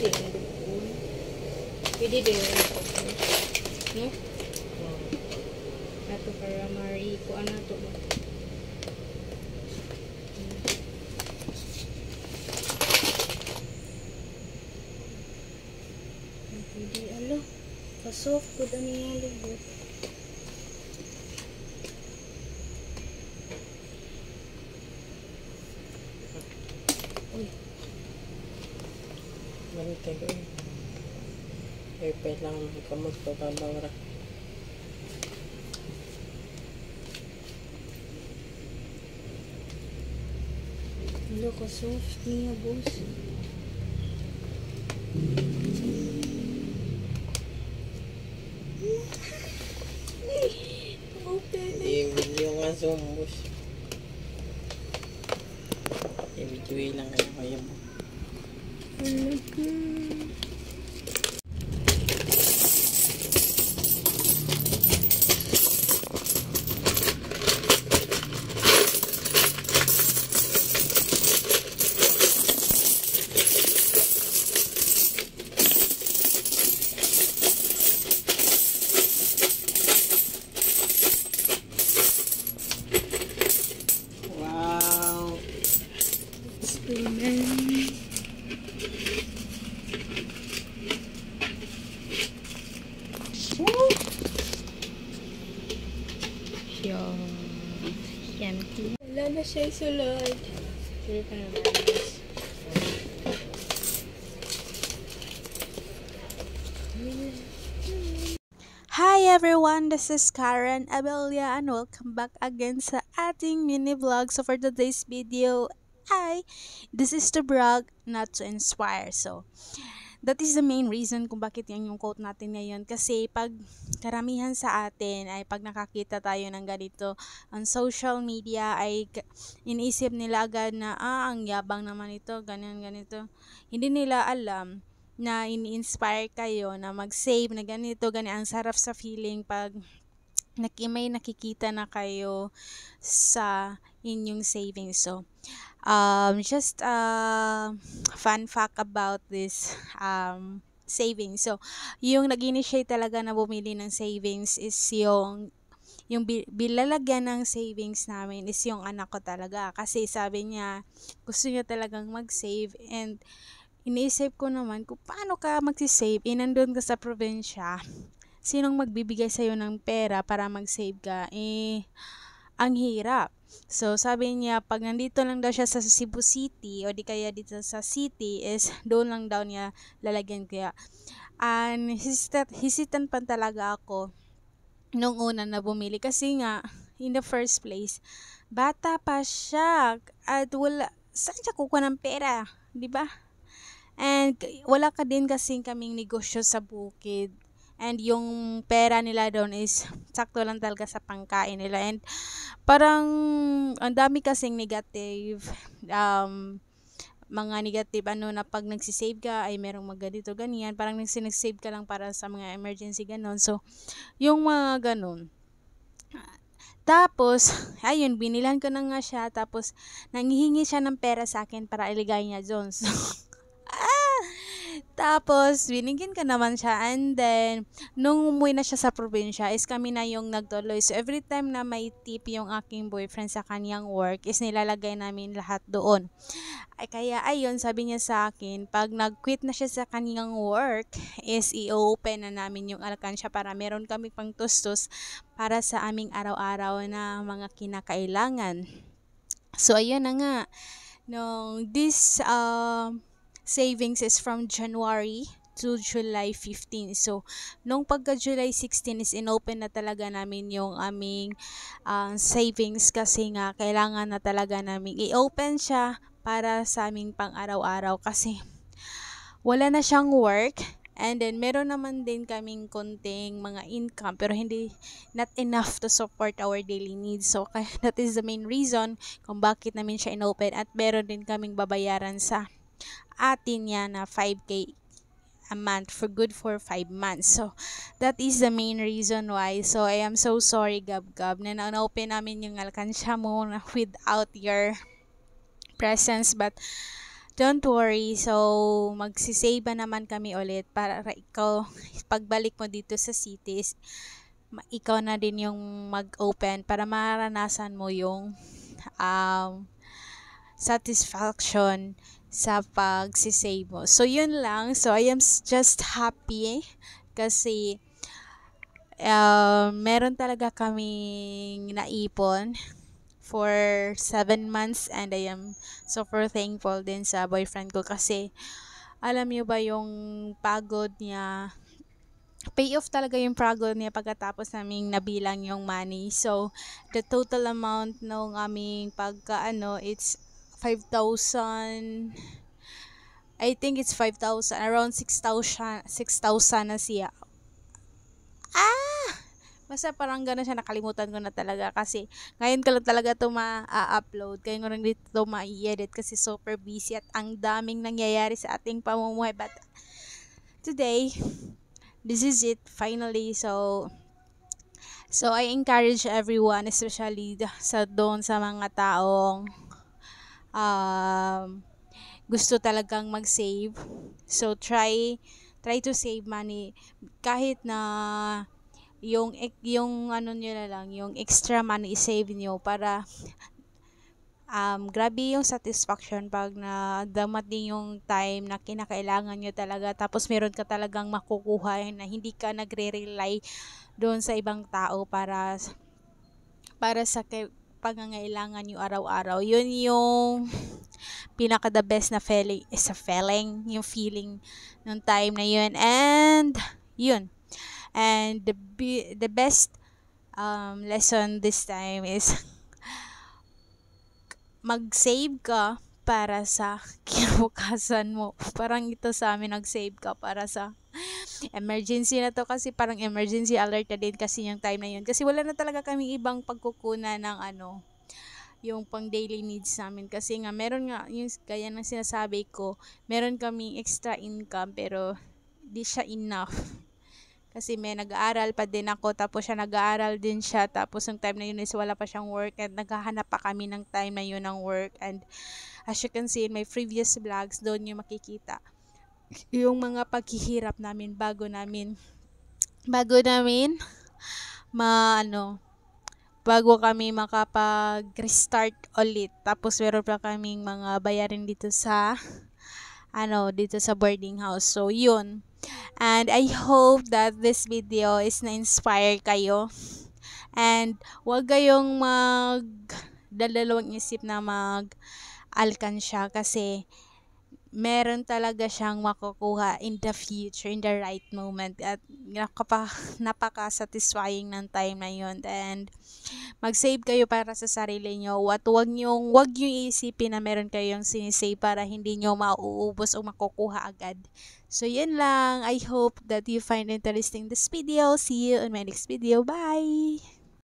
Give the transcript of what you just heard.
din doon. Pwede din no? Ato para mariko ana to ba. Pwede alo. Kasoft ko dami nga lubot. Uy. Manitay ko eh. Pwede lang kamot pa babawara. Alo, kasoft niya, boss. Open. I-video nga zoom, boss. I-video lang kayo mo. Wow! Experiment. Empty. Wala na siya isulod. Sure ka naman. Hi everyone, this is Karen Abelia and welcome back again sa ating mini vlog. So for today's video, this is to brag, not to inspire. So that is the main reason kung bakit yan yung quote natin ngayon. Kasi pag karamihan sa atin ay pag nakakita tayo ng ganito on social media ay iniisip nila agad na ang yabang naman ito, ganito. Hindi nila alam na ini-inspire kayo na mag-save na ganito, ang sarap sa feeling pag may nakikita na kayo sa inyong savings. So just fun fact about this savings. So yung nag-initiate talaga na bumili ng savings is yung bilalagyan ng savings namin is yung anak ko talaga, kasi sabi niya gusto niya talagang mag-save, and iniisip ko naman kung paano ka mag-save, nandun ka sa probinsya, sinong magbibigay sa'yo ng pera para mag-save ka, ang hirap. So sabi niya pag nandito lang daw siya sa Cebu City o di kaya dito sa city is doon lang daw niya lalagyan, kaya hesitant pa talaga ako nung una na bumili, kasi nga in the first place bata pa siya at wala, saan siya kukuha ng pera, di ba? And wala ka din kasing kaming negosyo sa bukid. And yung pera nila doon is sakto lang talaga sa pangkain nila. And parang ang dami kasing negative, mga negative na pag nagsisave ka ay merong ganito, ganyan. Parang nagsisave ka lang para sa mga emergency, ganon. So, yung mga ganon. Tapos, ayun, binilan ko na nga siya. Tapos, nanghihingi siya ng pera sa akin para iligay niya doon. So, tapos, binigyan ka naman siya. And then, nung umuwi na siya sa probinsya, is kami na yung nagtuloy. So, every time na may tip yung aking boyfriend sa kanyang work, is nilalagay namin lahat doon. Kaya, ayun, sabi niya sa akin, pag nag-quit na siya sa kanyang work, is i-open na namin yung alkansya para meron kami pang tustos para sa aming araw-araw na mga kinakailangan. So, ayun na nga. This savings is from January to July 15. So, nung pagka July 16 is inopen na talaga namin yung aming savings, kasi nga kailangan na talaga namin i-open siya para sa aming pang-araw-araw, kasi wala na siyang work. And then, meron naman din kaming konting mga income, pero not enough to support our daily needs. So, that is the main reason kung bakit namin siya inopen. At meron din kaming babayaran sa atin niya na 5K a month for 5 months. So, that is the main reason why. So, I am so sorry, Gab-Gab, na na-open namin yung alkansya mo without your presence. But, don't worry. So, magsisave naman kami ulit para ikaw, pagbalik mo dito sa cities, ikaw na din yung mag-open para maranasan mo yung um, satisfaction sa pagsisave mo. So, yun lang. So, I am just happy kasi meron talaga kaming naipon for 7 months, and I am super thankful din sa boyfriend ko kasi alam niyo ba yung pagod niya, payoff talaga yung pagod niya pagkatapos naming nabilang yung money. So, the total amount nung aming it's 5,000. I think it's 5,000. Around 6,000 na siya. Basta parang gano'n siya, nakalimutan ko na talaga kasi ngayon ko lang talaga ito ma-upload. Kaya ko lang dito ito ma-edit kasi super busy at ang daming nangyayari sa ating pamumuhay. But today, this is it finally. So I encourage everyone, especially sa mga taong gusto talagang mag-save. So try to save money kahit na yung ano niyo na lang, yung extra money i-save niyo para grabe yung satisfaction pag na dumating yung time na kinakailangan nyo talaga, tapos meron ka talagang makukuha na hindi ka nagre-rely doon sa ibang tao para sa pangangailangan nyo araw-araw. Yun yung pinaka the best na feeling, yung feeling nung time na yun. And yun, and the best lesson this time is mag-save ka para sa kinabukasan mo. Parang ito sa amin, nag-save ka para sa emergency na to, kasi parang emergency alert na din kasi yung time na yun. Kasi wala na talaga kami ibang pagkukunan ng yung pang daily needs namin. Kasi nga, meron nga, yung gaya ng sinasabi ko, meron kaming extra income pero di siya enough. Kasi may nag-aaral pa din ako, tapos siya nag-aaral din siya, tapos yung time na yun is wala pa siyang work, at naghahanap pa kami ng time na yun ng work. And as you can see in my previous vlogs, doon yung makikita yung mga paghihirap namin bago namin bago kami makapag-restart ulit. Tapos meron pa kaming mga bayarin dito sa boarding house. So yun. And I hope that this video is na-inspire kayo. And huwag kayong dalawang isip na mag-alkansya kasi meron talaga siyang makukuha in the future, in the right moment. At napaka-satisfying ng time na yun. And mag-save kayo para sa sarili nyo. At wag nyo isipin na meron kayong sinisave para hindi nyo mauubos o makukuha agad. So yun lang. I hope that you find interesting this video. See you in my next video. Bye!